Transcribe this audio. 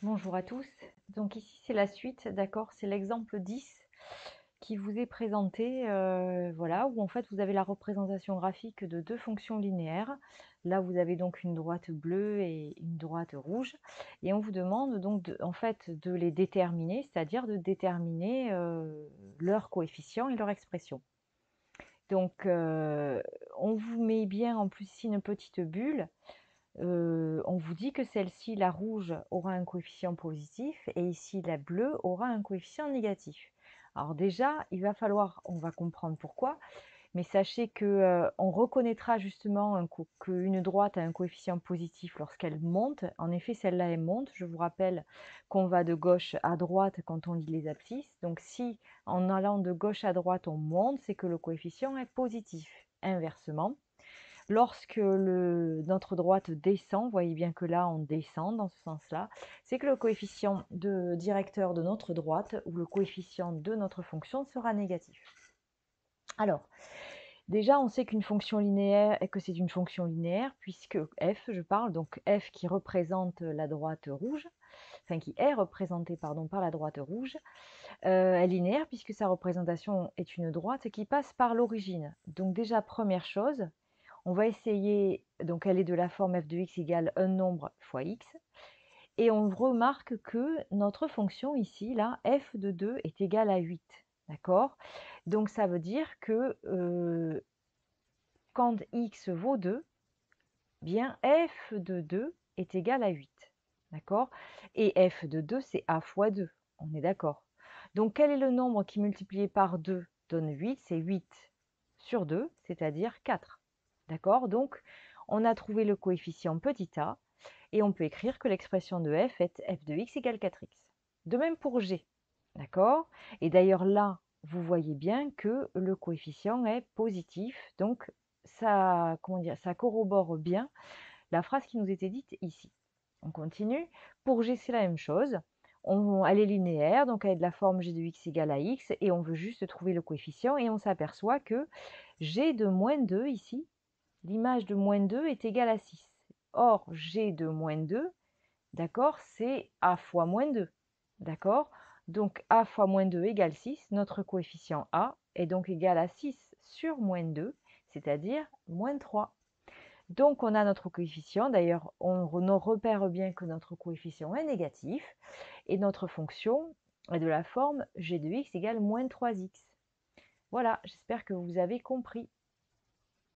Bonjour à tous. Donc ici c'est la suite, d'accord? C'est l'exemple 10 qui vous est présenté, voilà, où en fait vous avez la représentation graphique de deux fonctions linéaires. Là vous avez donc une droite bleue et une droite rouge, et on vous demande donc en fait de les déterminer, c'est-à-dire de déterminer leur coefficient et leur expression. Donc on vous met bien en plus ici une petite bulle. On vous dit que celle-ci, la rouge, aura un coefficient positif et ici, la bleue aura un coefficient négatif. Alors déjà, il va falloir, on va comprendre pourquoi, mais sachez que on reconnaîtra justement qu'une droite a un coefficient positif lorsqu'elle monte. En effet, celle-là, elle monte. Je vous rappelle qu'on va de gauche à droite quand on lit les abscisses. Donc si en allant de gauche à droite, on monte, c'est que le coefficient est positif. Inversement, lorsque notre droite descend, vous voyez bien que là on descend dans ce sens-là, c'est que le coefficient directeur de notre droite ou le coefficient de notre fonction sera négatif. Alors, déjà on sait qu'une fonction linéaire et que c'est une fonction linéaire puisque f, je parle, donc f qui représente la droite rouge, enfin qui est représentée pardon, par la droite rouge, est linéaire puisque sa représentation est une droite qui passe par l'origine. Donc déjà première chose, on va essayer, donc elle est de la forme f de x égale un nombre fois x, et on remarque que notre fonction ici, là, f de 2 est égale à 8, d'accord? Donc ça veut dire que quand x vaut 2, bien f de 2 est égal à 8, d'accord? Et f de 2, c'est a fois 2, on est d'accord? Donc quel est le nombre qui multiplié par 2 donne 8? C'est 8 sur 2, c'est-à-dire 4. D'accord? Donc, on a trouvé le coefficient petit a et on peut écrire que l'expression de f est f de x égale 4x. De même pour g. D'accord? Et d'ailleurs là, vous voyez bien que le coefficient est positif. Donc, ça, comment dire, ça corrobore bien la phrase qui nous était dite ici. On continue. Pour g, c'est la même chose. Elle est linéaire, donc elle est de la forme g de x égale à x, et on veut juste trouver le coefficient, et on s'aperçoit que g de moins 2 ici, l'image de moins 2 est égale à 6. Or, g de moins 2, d'accord, c'est a fois moins 2. D'accord? Donc, a fois moins 2 égale 6. Notre coefficient a est donc égal à 6 sur moins 2, c'est-à-dire moins 3. Donc, on a notre coefficient. D'ailleurs, on repère bien que notre coefficient est négatif. Et notre fonction est de la forme g de x égale moins 3x. Voilà, j'espère que vous avez compris.